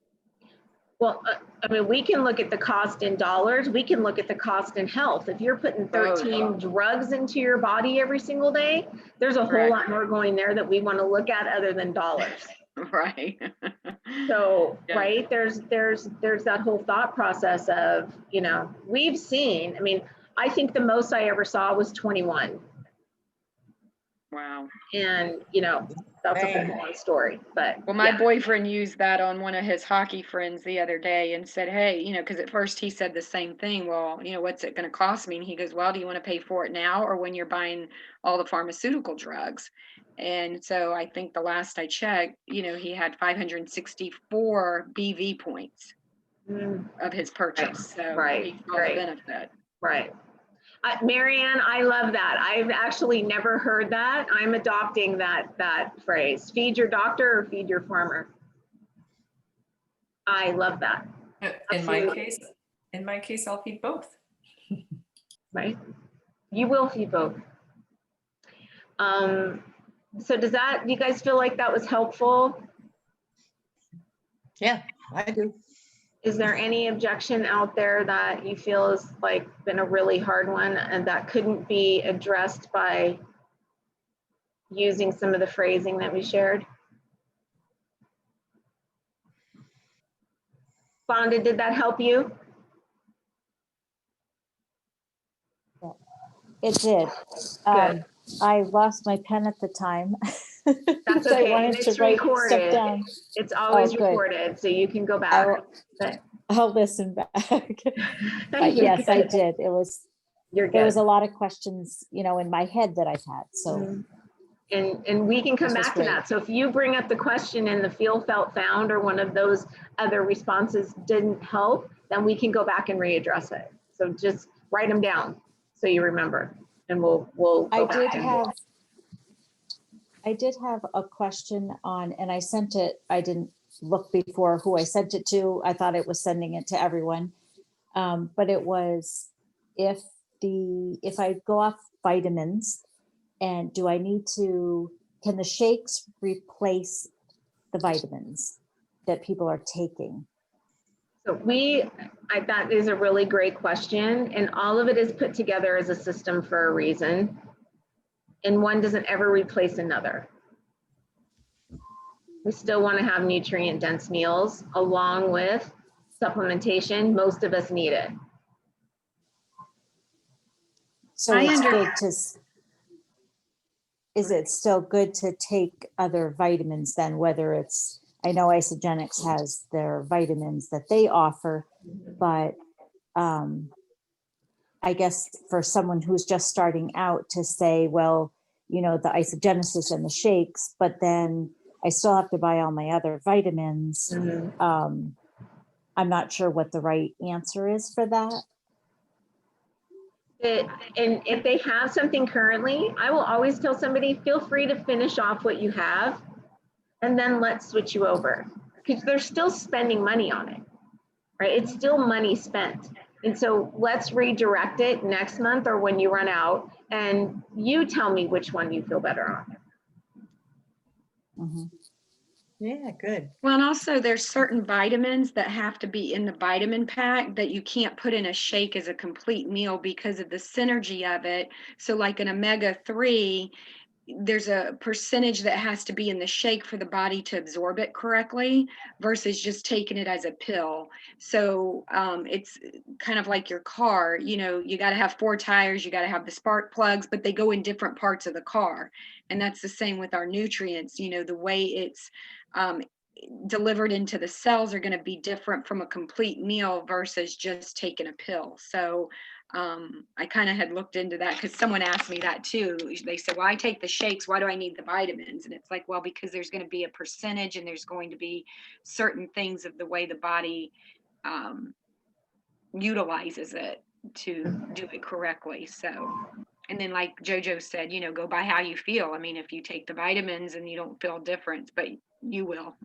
S7: Well, I mean, we can look at the cost in dollars. We can look at the cost in health. If you're putting 13 drugs into your body every single day, there's a whole lot more going there that we want to look at other than dollars.
S2: Right.
S7: So,
S2: Yeah.
S7: right, there's that whole thought process of, you know, we've seen, I mean, I think the most I ever saw was 21.
S2: Wow.
S7: And, you know, that's a whole long story, but.
S2: Well, my
S7: yeah.
S2: boyfriend used that on one of his hockey friends the other day and said, hey, you know, because at first he said the same thing. Well, you know, what's it going to cost me? And he goes, well, do you want to pay for it now or when you're buying all the pharmaceutical drugs? And so I think the last I checked, you know, he had 564 BV points of his purchase. So he saw the benefit.
S7: Right. Marianne, I love that. I've actually never heard that. I'm adopting that phrase. Feed your doctor or feed your farmer. I love that.
S1: In my case, I'll feed both.
S7: Right. You will feed both. So do you guys feel like that was helpful?
S5: Yeah, I do.
S7: Is there any objection out there that you feel has like been a really hard one and that couldn't be addressed by using some of the phrasing that we shared? Fonda, did that help you?
S10: It did.
S7: Good.
S10: I lost my pen at the time.
S7: That's
S10: So I
S7: okay.
S10: wanted
S7: And it's
S10: to write stuff
S7: recorded.
S10: down.
S7: It's always
S10: Oh, good.
S7: recorded, so you can go back.
S10: I'll listen back. But
S7: You're
S10: yes, I
S7: good.
S10: did. It was,
S7: You're
S10: there
S7: good.
S10: was a lot of questions, you know, in my head that I've had. So
S7: And we can come
S10: This was
S7: back to
S10: great.
S7: that. So if you bring up the question and the feel, felt, found, or one of those other responses didn't help, then we can go back and readdress it. So just write them down so you remember, and we'll go
S10: I
S7: back
S10: did have a question on, and I sent it, I didn't look before who I sent it to. I thought it was sending it to everyone. But it was, if I go off vitamins, and do I need to, can the shakes replace the vitamins that people are taking?
S7: So that is a really great question, and all of it is put together as a system for a reason, and one doesn't ever replace another. We still want to have nutrient dense meals along with supplementation. Most of us need it.
S10: So it's good to, is it still good to take other vitamins then, whether it's, I know Isogenics has their vitamins that they offer, but I guess for someone who's just starting out to say, well, you know, the isogenesis and the shakes, but then I still have to buy all my other vitamins. I'm not sure what the right answer is for that.
S7: And if they have something currently, I will always tell somebody, feel free to finish off what you have and then let's switch you over, because they're still spending money on it, right? It's still money spent. And so let's redirect it next month or when you run out, and you tell me which one you feel better on.
S5: Yeah, good.
S2: Well, and also there's certain vitamins that have to be in the vitamin pack that you can't put in a shake as a complete meal because of the synergy of it. So like an omega-3, there's a percentage that has to be in the shake for the body to absorb it correctly versus just taking it as a pill. So it's kind of like your car, you know, you got to have 4 tires, you got to have the spark plugs, but they go in different parts of the car. And that's the same with our nutrients, you know, the way it's delivered into the cells are going to be different from a complete meal versus just taking a pill. So I kind of had looked into that because someone asked me that too. They said, well, I take the shakes, why do I need the vitamins? And it's like, well, because there's going to be a percentage and there's going to be certain things of the way the body utilizes it to do it correctly. So, and then like JoJo said, you know, go by how you feel. I mean, if you take the vitamins and you don't feel different, but you will.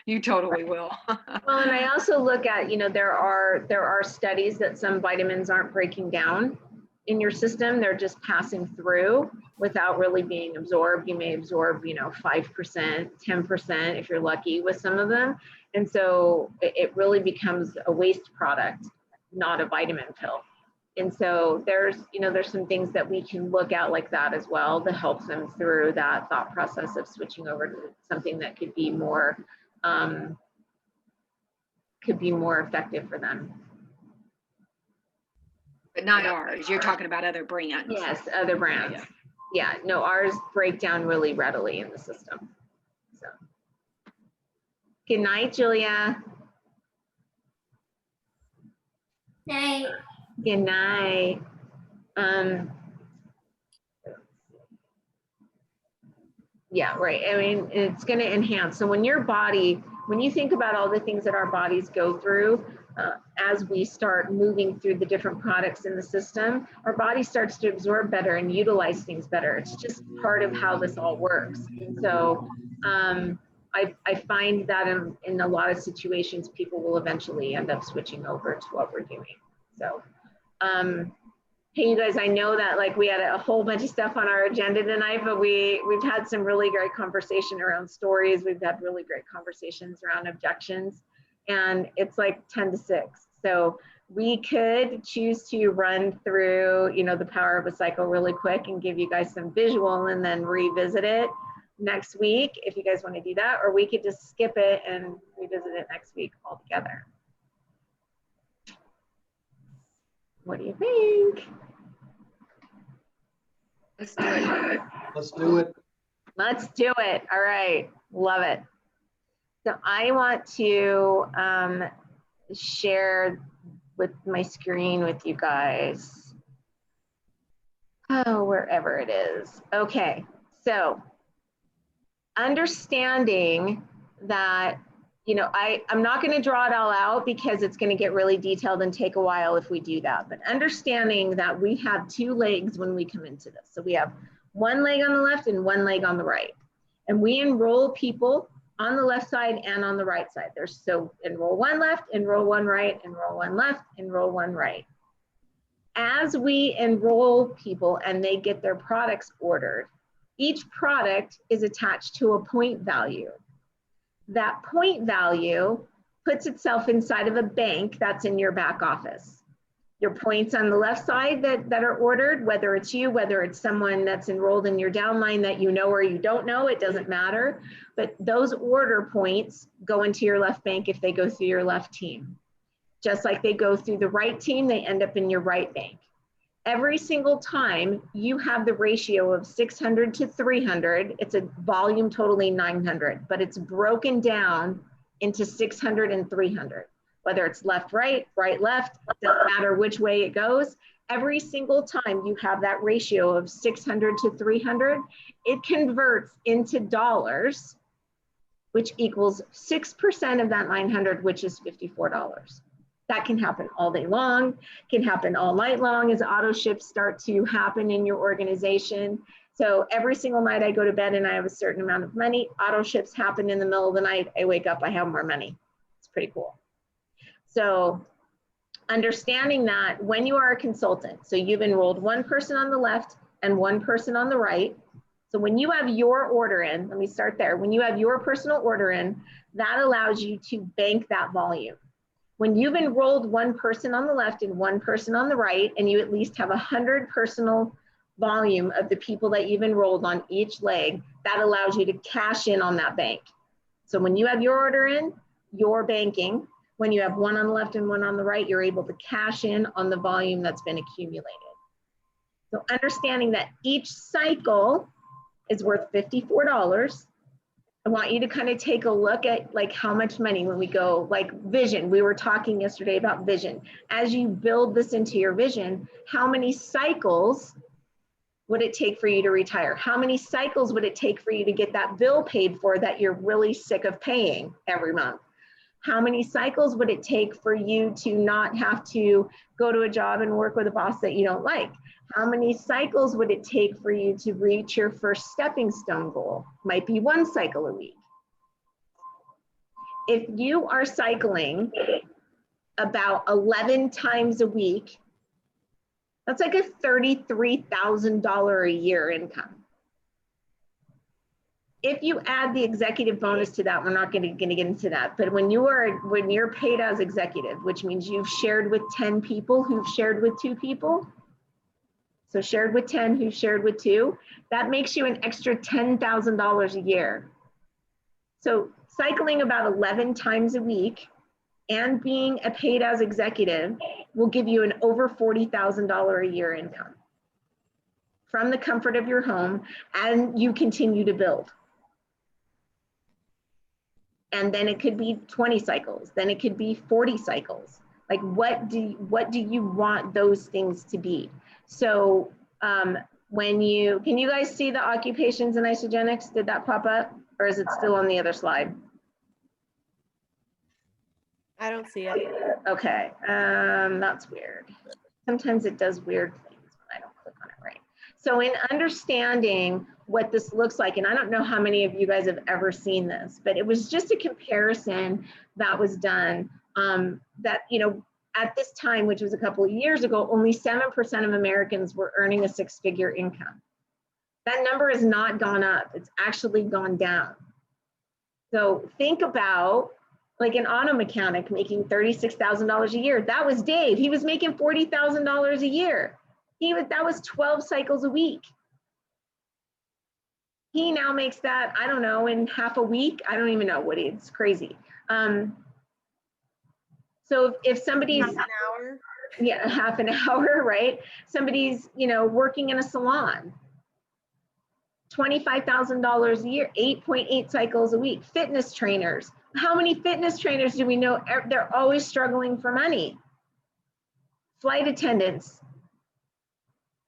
S2: You totally will.
S7: Well, and I also look at, you know, there are studies that some vitamins aren't breaking down in your system. They're just passing through without really being absorbed. You may absorb, you know, 5%, 10% if you're lucky with some of them. And so it really becomes a waste product, not a vitamin pill. And so there's some things that we can look at like that as well to help them through that thought process of switching over to something that could be more effective for them.
S2: But not ours. You're talking about other brands.
S7: Yes, other brands. Yeah, no, ours break down really readily in the system. So, good night, Julia.
S11: Night.
S7: Good night. Yeah, right. I mean, it's going to enhance. So when you think about all the things that our bodies go through, as we start moving through the different products in the system, our body starts to absorb better and utilize things better. It's just part of how this all works. And so I find that in a lot of situations, people will eventually end up switching over to what we're doing. So, hey, you guys, I know that like we had a whole bunch of stuff on our agenda tonight, but we've had some really great conversation around stories. We've had really great conversations around objections, and it's like 10 to 6. So we could choose to run through, you know, the power of a cycle really quick and give you guys some visual and then revisit it next week if you guys want to do that, or we could just skip it and revisit it next week altogether. What do you think?
S2: Let's do it.
S9: Let's do it.
S7: Let's do it. All right. Love it. So I want to share with my screen with you guys. Oh, wherever it is. Okay. So understanding that, you know, I'm not going to draw it all out because it's going to get really detailed and take a while if we do that. But understanding that we have 2 legs when we come into this. So we have 1 leg on the left and 1 leg on the right. And we enroll people on the left side and on the right side. So enroll 1 left, enroll 1 right, enroll 1 left, enroll 1 right. As we enroll people and they get their products ordered, each product is attached to a point value. That point value puts itself inside of a bank that's in your back office. Your points on the left side that are ordered, whether it's you, whether it's someone that's enrolled in your downline that you know or you don't know, it doesn't matter. But those order points go into your left bank if they go through your left team. Just like they go through the right team, they end up in your right bank. Every single time you have the ratio of 600 to 300, it's a volume totally 900, but it's broken down into 600 and 300. Whether it's left, right, left, doesn't matter which way it goes. Every single time you have that ratio of 600 to 300, it converts into dollars, which equals 6% of that 900, which is $54. That can happen all day long, can happen all night long as auto ships start to happen in your organization. So every single night I go to bed and I have a certain amount of money, auto ships happen in the middle of the night, I wake up, I have more money. It's pretty cool. So understanding that when you are a consultant, so you've enrolled one person on the left and one person on the right. So when you have your order in, let me start there. When you have your personal order in, that allows you to bank that volume. When you've enrolled one person on the left and one person on the right, and you at least have 100 personal volume of the people that you've enrolled on each leg, that allows you to cash in on that bank. So when you have your order in, you're banking. When you have one on the left and one on the right, you're able to cash in on the volume that's been accumulated. So understanding that each cycle is worth $54. I want you to kind of take a look at like how much money when we go like vision. We were talking yesterday about vision. As you build this into your vision, how many cycles would it take for you to retire? How many cycles would it take for you to get that bill paid for that you're really sick of paying every month? How many cycles would it take for you to not have to go to a job and work with a boss that you don't like? How many cycles would it take for you to reach your first stepping stone goal? Might be 1 cycle a week. If you are cycling about 11 times a week, that's like a $33,000 a year income. If you add the executive bonus to that, we're not going to get into that. But when you're paid as executive, which means you've shared with 10 people who've shared with 2 people. So shared with 10 who shared with 2, that makes you an extra $10,000 a year. So cycling about 11 times a week and being a paid as executive will give you an over $40,000 a year income from the comfort of your home, and you continue to build. And then it could be 20 cycles, then it could be 40 cycles. Like what do you want those things to be? So can you guys see the occupations and isogenics? Did that pop up or is it still on the other slide?
S3: I don't see it.
S7: Okay, that's weird. Sometimes it does weird things when I don't click on it right. So in understanding what this looks like, and I don't know how many of you guys have ever seen this, but it was just a comparison that was done that, you know, at this time, which was a couple of years ago, only 7% of Americans were earning a 6-figure income. That number has not gone up, it's actually gone down. So think about like an auto mechanic making $36,000 a year. That was Dave, he was making $40,000 a year. That was 12 cycles a week. He now makes that, I don't know, in half a week. I don't even know what it's crazy. So if somebody's
S3: Half an hour.
S7: Yeah, half an hour, right? Somebody's, you know, working in a salon, $25,000 a year, 8.8 cycles a week. Fitness trainers. How many fitness trainers do we know? They're always struggling for money. Flight attendants.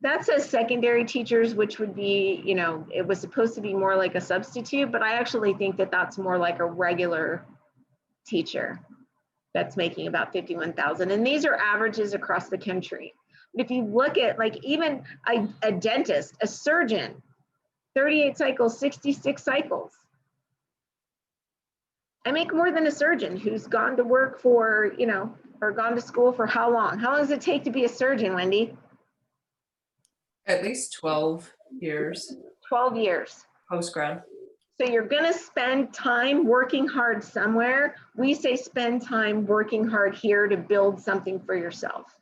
S7: That says secondary teachers, which would be, you know, it was supposed to be more like a substitute, but I actually think that that's more like a regular teacher that's making about 51,000. And these are averages across the country. But if you look at like even a dentist, a surgeon, 38 cycles, 66 cycles. I make more than a surgeon who's gone to work for, you know, or gone to school for how long? How long does it take to be a surgeon, Wendy?
S1: At least 12 years
S7: 12 years.
S1: post-grad.
S7: So you're gonna spend time working hard somewhere. We say spend time working hard here to build something for yourself.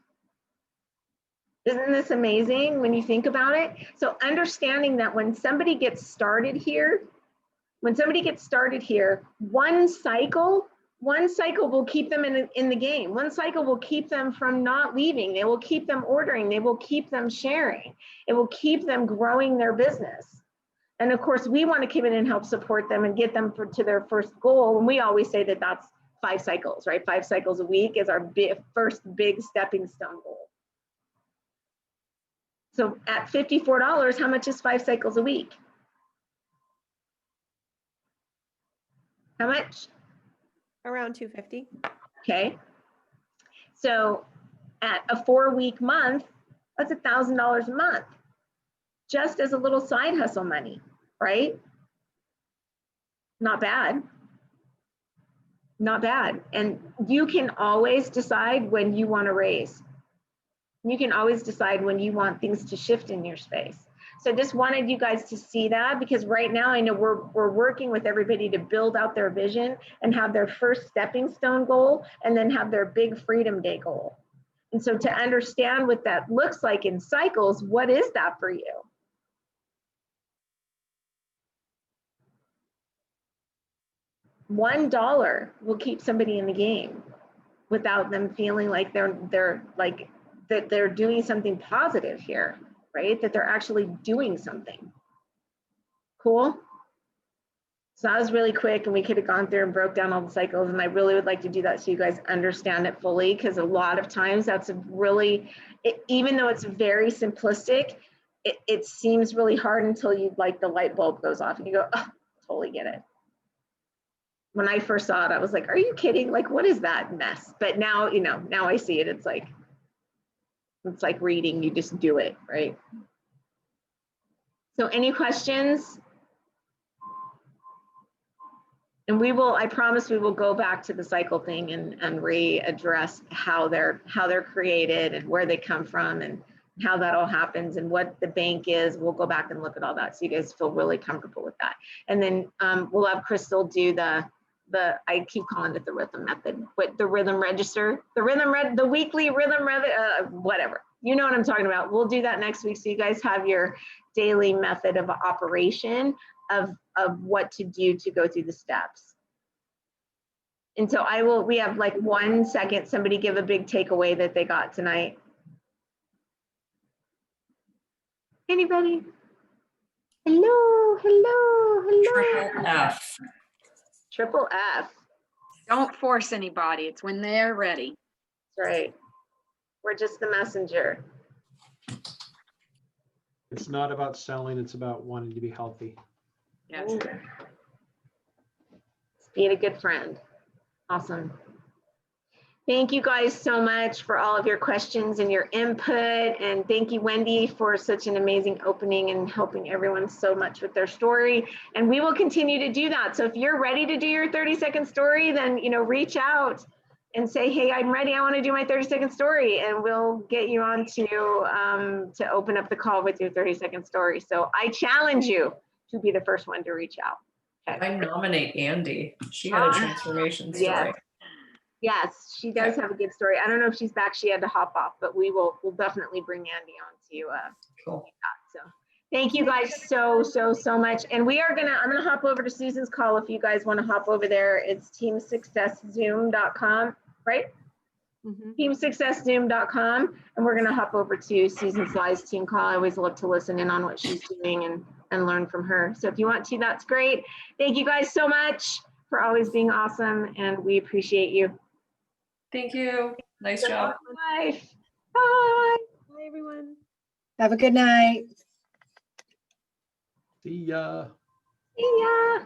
S7: Isn't this amazing when you think about it? So understanding that when somebody gets started here, one cycle will keep them in the game. One cycle will keep them from not leaving. They will keep them ordering. They will keep them sharing. It will keep them growing their business. And of course, we want to come in and help support them and get them to their first goal. And we always say that that's 5 cycles, right? 5 cycles a week is our first big stepping stone goal. So at $54, how much is 5 cycles a week? How much?
S3: Around 250.
S7: Okay. So at a 4-week month, that's $1,000 a month, just as a little side hustle money, right? Not bad. Not bad. And you can always decide when you want to raise. You can always decide when you want things to shift in your space. So I just wanted you guys to see that, because right now I know we're working with everybody to build out their vision and have their first stepping stone goal and then have their big Freedom Day goal. And so to understand what that looks like in cycles, what is that for you? $1 will keep somebody in the game without them feeling like they're doing something positive here, right? That they're actually doing something. Cool. So that was really quick, and we could have gone through and broke down all the cycles, and I really would like to do that so you guys understand it fully, because a lot of times that's even though it's very simplistic, it seems really hard until the light bulb goes off and you go, oh, totally get it. When I first saw it, I was like, are you kidding? Like, what is that mess? But now, now I see it. It's like reading, you just do it, right? So any questions? And I promise we will go back to the cycle thing and readdress how they're created and where they come from and how that all happens and what the bank is. We'll go back and look at all that so you guys feel really comfortable with that. And then we'll have Crystal do I keep calling it the rhythm method, but the rhythm register, the weekly rhythm, whatever. You know what I'm talking about. We'll do that next week so you guys have your daily method of operation of what to do to go through the steps. And so we have like 1 second, somebody give a big takeaway that they got tonight. Anybody? Hello, hello, hello.
S1: Triple F.
S7: Triple F.
S2: Don't force anybody. It's when they're ready.
S7: That's right. We're just the messenger.
S9: It's not about selling, it's about wanting to be healthy.
S2: Yes.
S7: Ooh. Being a good friend. Awesome. Thank you guys so much for all of your questions and your input. And thank you, Wendy, for such an amazing opening and helping everyone so much with their story. And we will continue to do that. So if you're ready to do your 30-second story, then reach out and say, hey, I'm ready. I want to do my 30-second story. And we'll get you on to open up the call with your 30-second story. So I challenge you to be the first one to reach out. Okay.
S1: I nominate Andy. She had a transformation story.
S7: Yes. Yes, she does have a good story. I don't know if she's back. She had to hop off, but we'll definitely bring Andy on to
S1: Cool.
S7: that. So thank you guys so much. And I'm gonna hop over to Susan's call if you guys want to hop over there. It's teamsuccesszoom.com, right?
S2: Mm-hmm.
S7: Teamsuccesszoom.com, and we're gonna hop over to Susan Sly's team call. I always love to listen in on what she's doing and learn from her. So if you want to, that's great. Thank you guys so much for always being awesome, and we appreciate you.
S1: Thank you. Nice job.
S7: Bye. Bye.
S3: Bye, everyone.
S12: Have a good night.
S9: See ya.
S7: See ya.